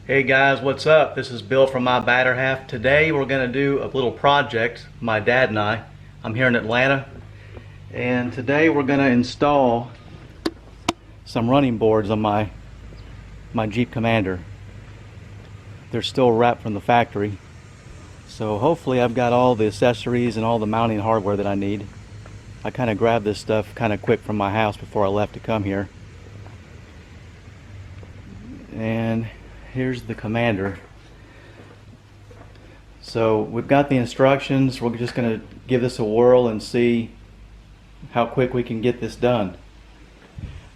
Hey guys, what's up? This is Bill from My Batter Half. Today we're going to do a little project, my dad and I. I'm here in Atlanta, and today we're going to install some running boards on my Jeep Commander. They're still wrapped from the factory, so hopefully I've got all the accessories and all the mounting hardware that I need. I kind of grabbed this stuff kind of quick from my house before I left to come here. And here's the Commander. So we've got the instructions. We're just going to give this a whirl and see how quick we can get this done.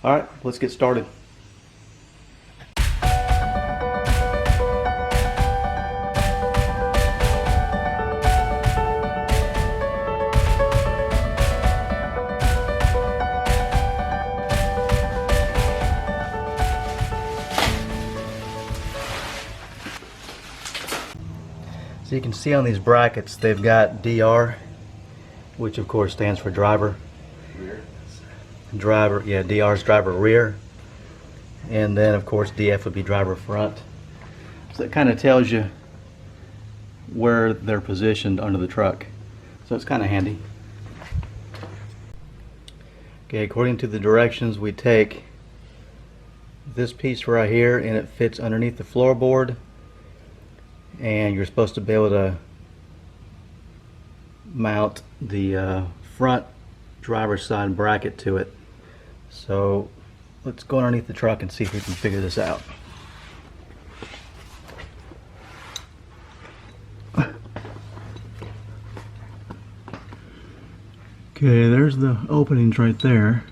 Alright, let's get started. So you can see on these brackets they've got DR, which of course stands for driver. Rear. Driver, yeah, DR is driver rear. And then of course DF would be driver front. So it kind of tells you where they're positioned under the truck. So it's kind of handy. Okay, according to the directions, we take this piece right here and it fits underneath the floorboard. And you're supposed to be able to mount the front driver's side bracket to it. So let's go underneath the truck and see if we can figure this out. Okay, there's the openings right there.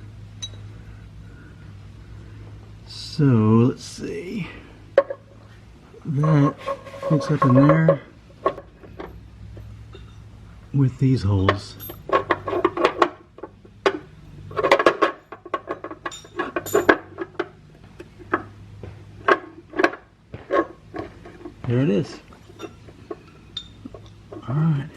So let's see. That fits up in there with these holes. There it is. Alright. I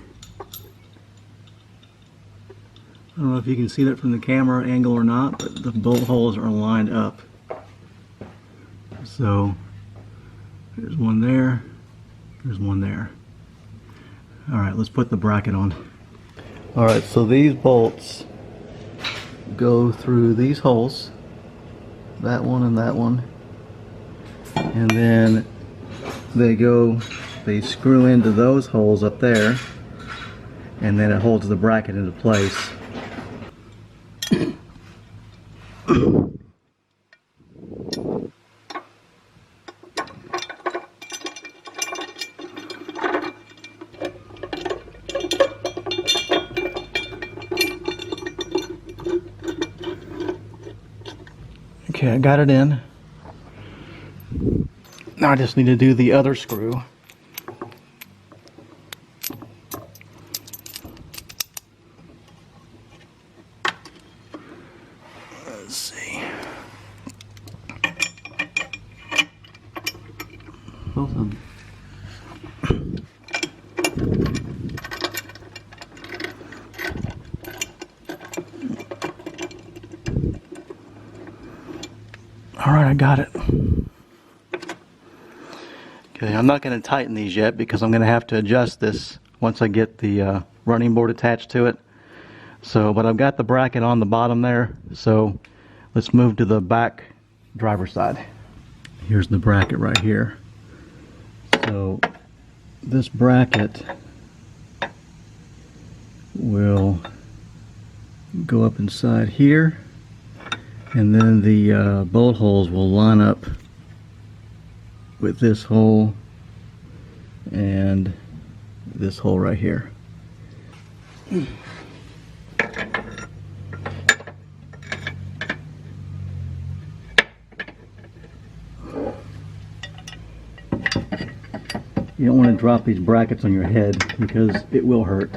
don't know if you can see that from the camera angle or not, but the bolt holes are lined up. So there's one there. There's one there. Alright, let's put the bracket on. Alright, so these bolts go through these holes. That one and that one. And then they screw into those holes up there. And then it holds the bracket into place. Okay, I got it in. Now I just need to do the other screw. Let's see. Both of them. Alright, I got it. Okay, I'm not going to tighten these yet because I'm going to have to adjust this once I get the running board attached to it. So, but I've got the bracket on the bottom there, so let's move to the back driver's side. Here's the bracket right here. So this bracket will go up inside here. And then the bolt holes will line up with this hole and this hole right here. You don't want to drop these brackets on your head because it will hurt.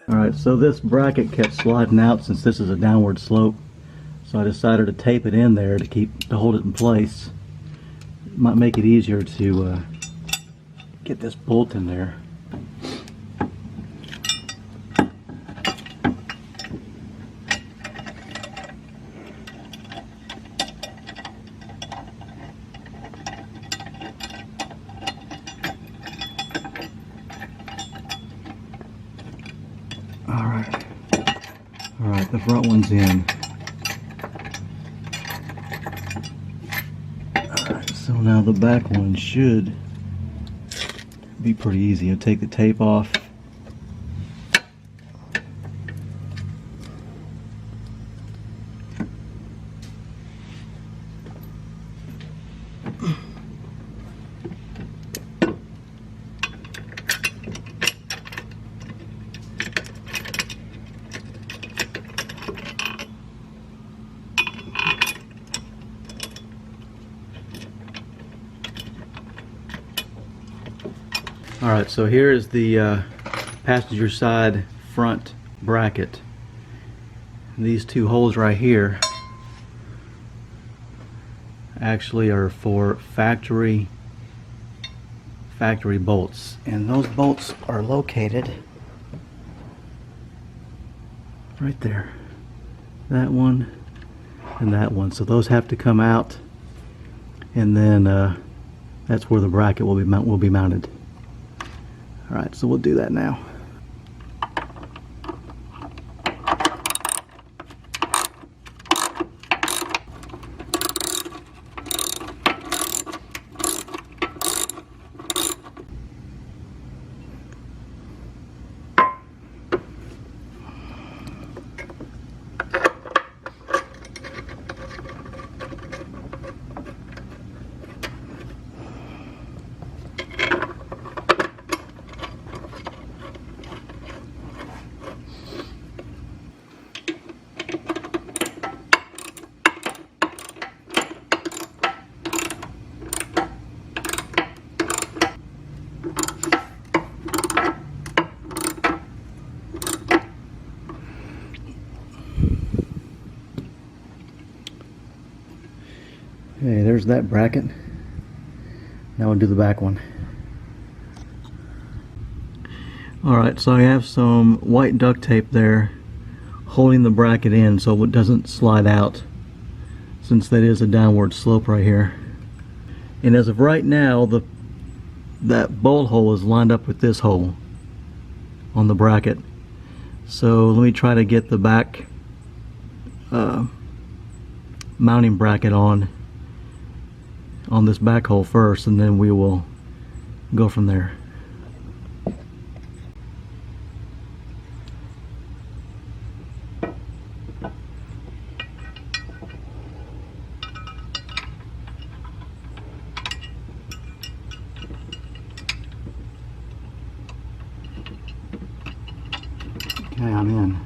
Alright, so this bracket kept sliding out since this is a downward slope. So I decided to tape it in there to hold it in place. It might make it easier to get this bolt in there. Alright, the front one's in. Alright, so now the back one should be pretty easy. You'll take the tape off. Alright, so here is the passenger side front bracket. These two holes right here actually are for factory bolts, and those bolts are located right there. That one and that one. So those have to come out, and then that's where the bracket will be mounted. Alright, so we'll do that now. Okay, there's that bracket. Now we'll do the back one. Alright, so I have some white duct tape there holding the bracket in so it doesn't slide out, since that is a downward slope right here. And as of right now, that bolt hole is lined up with this hole on the bracket. So let me try to get the back mounting bracket on this back hole first, and then we will go from there. Okay, I'm in.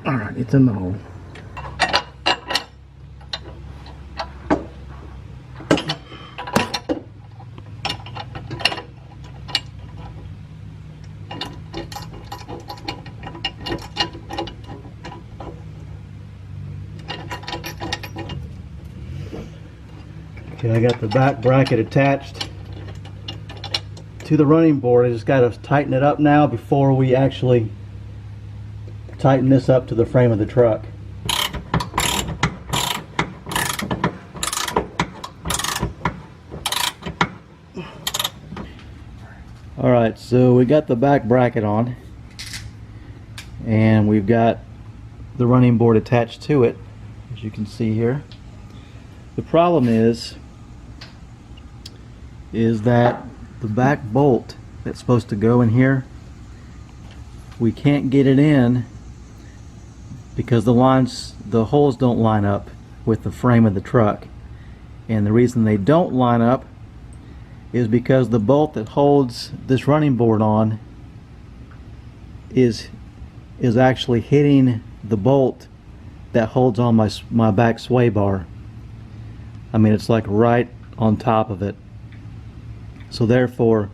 Alright, it's in the hole. Okay, I got the back bracket attached to the running board. I just got to tighten it up now before we actually tighten this up to the frame of the truck. Alright, so we got the back bracket on, and we've got the running board attached to it, as you can see here. The problem is that the back bolt that's supposed to go in here, we can't get it in because the holes don't line up with the frame of the truck. And the reason they don't line up is because the bolt that holds this running board on is actually hitting the bolt that holds on my back sway bar. I mean, it's like right on top of it. So therefore,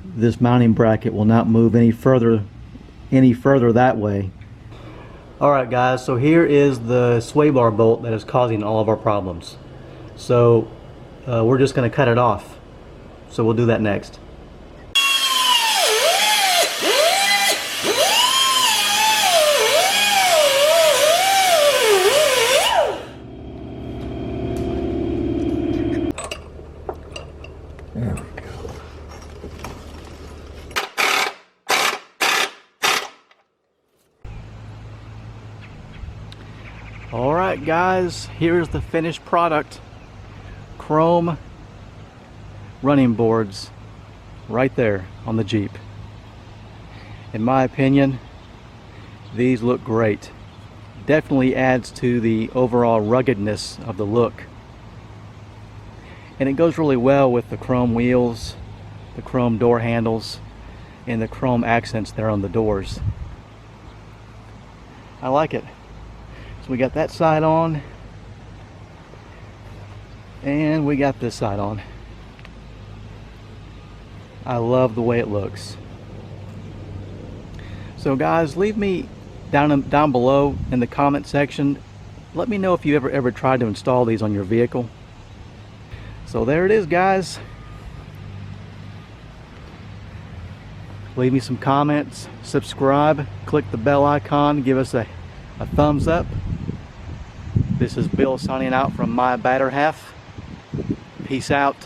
this mounting bracket will not move any further that way. Alright guys, so here is the sway bar bolt that is causing all of our problems. So we're just going to cut it off. So we'll do that next. guys, here's the finished product. Chrome running boards right there on the Jeep. In my opinion, these look great. Definitely adds to the overall ruggedness of the look. And it goes really well with the chrome wheels, the chrome door handles, and the chrome accents there on the doors. I like it. So we got that side on, and we got this side on. I love the way it looks. So guys, leave me down below in the comment section. Let me know if you ever tried to install these on your vehicle. So there it is, guys. Leave me some comments, subscribe, click the bell icon, give us a thumbs up. This is Bill signing out from My Better Half. Peace out.